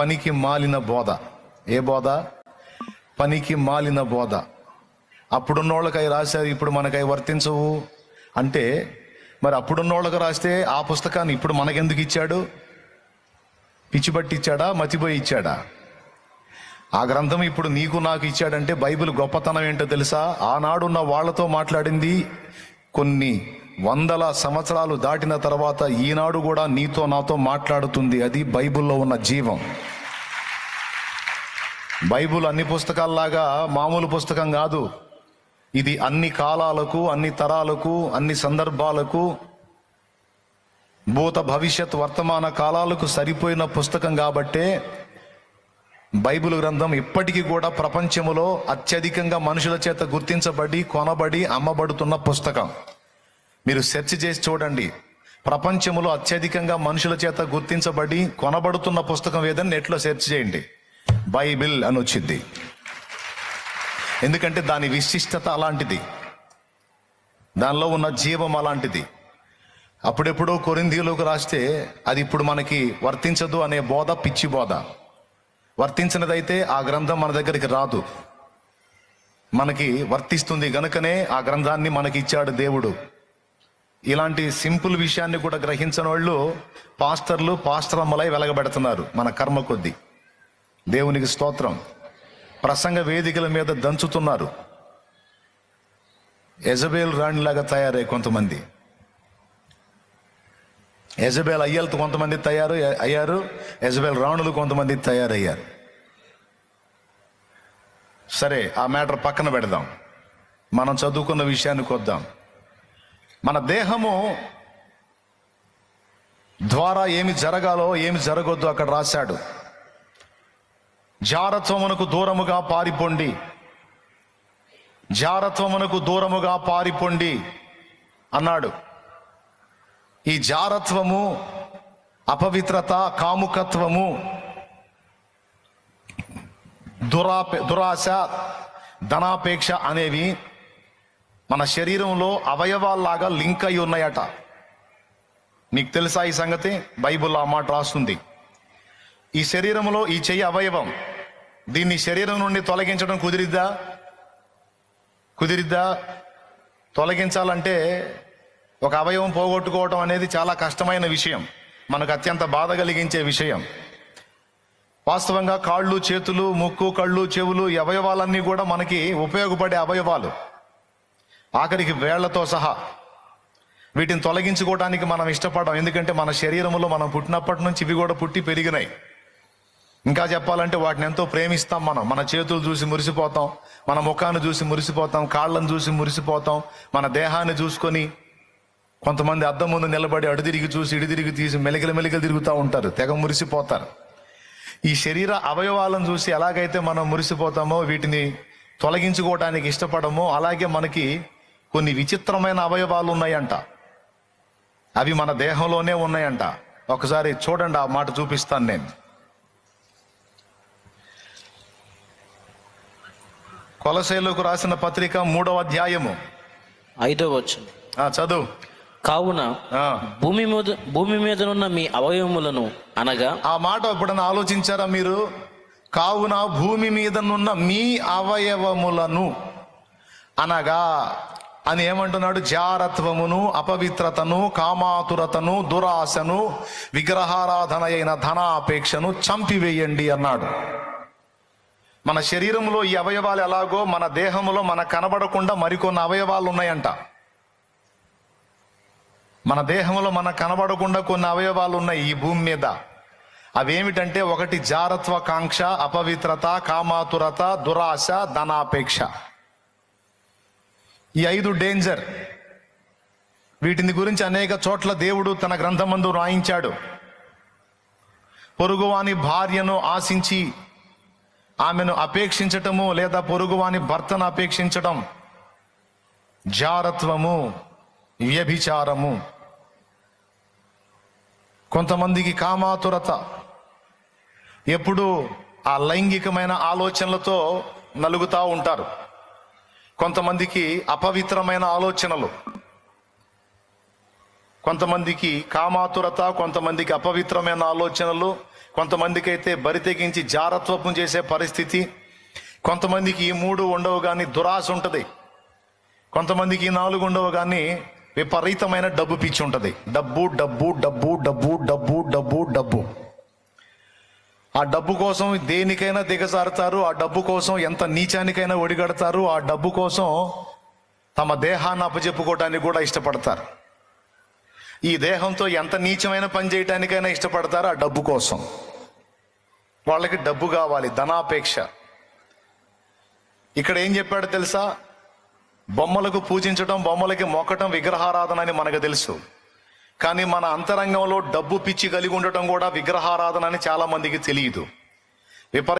పనికి మాలిన బోధ. ఏ బోధ? పనికి మాలిన బోధ. అప్పుడున్నోళ్ళకై రాశారు, ఇప్పుడు మనకై వర్తించవు అంటే మరి అప్పుడున్నోళ్ళకి రాస్తే ఆ పుస్తకాన్ని ఇప్పుడు మనకెందుకు ఇచ్చాడు? పిచ్చిబట్టి ఇచ్చాడా? మతిపోయి ఇచ్చాడా? ఆ గ్రంథం ఇప్పుడు నీకు నాకు ఇచ్చాడంటే బైబిల్ గొప్పతనం ఏంటో తెలుసా? ఆనాడున్న వాళ్ళతో మాట్లాడింది కొన్ని వందల సంవత్సరాలు దాటిన తర్వాత ఈనాడు కూడా నీతో నాతో మాట్లాడుతుంది. అది బైబిల్లో ఉన్న జీవం. బైబిల్ అన్ని పుస్తకాల్లాగా మామూలు పుస్తకం కాదు. ఇది అన్ని కాలాలకు, అన్ని తరాలకు, అన్ని సందర్భాలకు, భూత భవిష్యత్ వర్తమాన కాలాలకు సరిపోయిన పుస్తకం కాబట్టే బైబిల్ గ్రంథం ఇప్పటికీ కూడా ప్రపంచంలో అత్యధికంగా మనుషుల చేత గుర్తించబడి, కొనబడి, అమ్మబడుతున్న పుస్తకం. మీరు సెర్చ్ చేసి చూడండి, ప్రపంచంలో అత్యధికంగా మనుషుల చేత గుర్తించబడి కొనబడుతున్న పుస్తకం ఏదని నెట్లో సెర్చ్ చేయండి, బైబిల్ అని వచ్చింది. ఎందుకంటే దాని విశిష్టత అలాంటిది, దానిలో ఉన్న జీవం అలాంటిది. అప్పుడెప్పుడో కొరింథీయులకు రాస్తే అది ఇప్పుడు మనకి వర్తించదు అనే బోధ పిచ్చి బోధ. వర్తించినదైతే ఆ గ్రంథం మన దగ్గరికి రాదు, మనకి వర్తిస్తుంది గనుకనే ఆ గ్రంథాన్ని మనకి ఇచ్చాడు దేవుడు. ఇలాంటి సింపుల్ విషయాన్ని కూడా గ్రహించిన వాళ్ళు పాస్టర్లు, పాస్టరమ్మలై వెలగబెడుతున్నారు మన కర్మ కొద్దీ. దేవునికి స్తోత్రం. ప్రసంగ వేదికల మీద దంచుతున్నారు. యెజబెల్ రాణిలాగా తయారై కొంతమంది, యెజబెల్ అయ్యలతో కొంతమంది అయ్యారు, యెజబెల్ రాణులు కొంతమంది తయారయ్యారు. సరే, ఆ మ్యాటర్ పక్కన పెడదాం, మనం చదువుకున్న విషయానికి వద్దాం. మన దేహము ద్వారా ఏమి జరగాలో ఏమి జరగొద్దు అక్కడ రాశాడు. జారత్వమునకు దూరముగా పారిపోండి, జారత్వమునకు దూరముగా పారిపోండి అన్నాడు. ఈ జారత్వము, అపవిత్రత, కాముకత్వము, దురాశ, ధనాపేక్ష అనేవి మన శరీరంలో అవయవాల్లాగా లింక్ అయి ఉన్నాయట. మీకు తెలుసా ఈ సంగతి? బైబిల్లో ఆ మాట రాస్తుంది. ఈ శరీరంలో ఈ చెయ్యి అవయవం, దీన్ని శరీరం నుండి తొలగించడం కుదిరిద్దా? తొలగించాలంటే ఒక అవయవం పోగొట్టుకోవడం అనేది చాలా కష్టమైన విషయం, మనకు అత్యంత బాధ కలిగించే విషయం. వాస్తవంగా కాళ్ళు, చేతులు, ముక్కు, కళ్ళు, చెవులు, ఈ అవయవాలన్నీ కూడా మనకి ఉపయోగపడే అవయవాలు, ఆఖరికి వేళ్లతో సహా. వీటిని తొలగించుకోవడానికి మనం ఇష్టపడం, ఎందుకంటే మన శరీరంలో మనం పుట్టినప్పటి నుంచి ఇవి కూడా పుట్టి పెరిగినాయి. ఇంకా చెప్పాలంటే వాటిని ఎంతో ప్రేమిస్తాం మనం. మన చేతులు చూసి మురిసిపోతాం, మన ముఖాన్ని చూసి మురిసిపోతాం, కాళ్ళను చూసి మురిసిపోతాం, మన దేహాన్ని చూసుకొని కొంతమంది అద్దం ముందు నిలబడి అడు తిరిగి చూసి ఇడు తిరిగి తీసి మెలికలు తిరుగుతూ ఉంటారు, తెగ మురిసిపోతారు. ఈ శరీర అవయవాలను చూసి ఎలాగైతే మనం మురిసిపోతామో, వీటిని తొలగించుకోవడానికి ఇష్టపడమో, అలాగే మనకి కొన్ని విచిత్రమైన అవయవాలు ఉన్నాయంట. అవి మన దేహంలోనే ఉన్నాయంట. ఒకసారి చూడండి, ఆ మాట చూపిస్తాను నేను. కొలస్సీయులకు రాసిన పత్రిక 3వ అధ్యాయము 5వ వచనం చదువు. కావున భూమి మీదనున్న మీ అవయవములను అనగా, ఆ మాట ఎప్పుడైనా ఆలోచించారా మీరు? కావున భూమి మీదనున్న మీ అవయవములను అనగా అని ఏమంటున్నాడు? జారత్వమును, అపవిత్రతను, కామాతురతను, దురాశను, విగ్రహారాధన అయిన ధనాపేక్షను చంపివేయండి అన్నాడు. మన శరీరంలో ఈ అవయవాలు ఎలాగో మన దేహంలో మన కనబడకుండా మరికొన్ని అవయవాలు ఉన్నాయంట. మన దేహంలో మన కనబడకుండా కొన్ని అవయవాలు ఉన్నాయి ఈ భూమి మీద. అవేమిటంటే, ఒకటి జారత్వ కాంక్ష, అపవిత్రత, కామాతురత, దురాశ, ధనాపేక్ష. ఈ 5 డేంజర్. వీటిని గురించి అనేక చోట్ల దేవుడు తన గ్రంథమందు రాయించాడు. పొరుగువాని భార్యను ఆశించి ఆమెను అపేక్షించటము, లేదా పొరుగువాని భర్తను అపేక్షించటం జారత్వము, వ్యభిచారము. కొంతమందికి కామాతురత, ఎప్పుడు ఆ లైంగికమైన ఆలోచనలతో నలుగుతూ ఉంటారు. కొంతమందికి అపవిత్రమైన ఆలోచనలు, కొంతమందికి కామాతురత, కొంతమందికి అపవిత్రమైన ఆలోచనలు, కొంతమందికి అయితే బరి తెగించి జారత్వపం చేసే పరిస్థితి, కొంతమందికి ఈ 3 ఉండవు కానీ దురాశ ఉంటుంది, కొంతమందికి ఈ 4 ఉండవు కానీ విపరీతమైన డబ్బు పిచ్చి ఉంటుంది. డబ్బు డబ్బు డబ్బు డబ్బు డబ్బు డబ్బు డబ్బు. ఆ డబ్బు కోసం దేనికైనా దిగజారుతారు, ఆ డబ్బు కోసం ఎంత నీచానికైనా ఒడిగడతారు, ఆ డబ్బు కోసం తమ దేహాన్ని అప్పచెప్పుకోవటానికి కూడా ఇష్టపడతారు. ఈ దేహంతో ఎంత నీచమైన పని చేయటానికైనా ఇష్టపడతారు ఆ డబ్బు కోసం. వాళ్ళకి డబ్బు కావాలి, ధనాపేక్ష. ఇక్కడ ఏం చెప్పాడో తెలుసా? బొమ్మలకు పూజించడం, బొమ్మలకి మొక్కటం విగ్రహారాధన అని మనకు తెలుసు. కానీ మన అంతరంగంలో డబ్బు పిచ్చి కలిగి ఉండటం కూడా విగ్రహారాధన అని చాలా మందికి తెలియదు.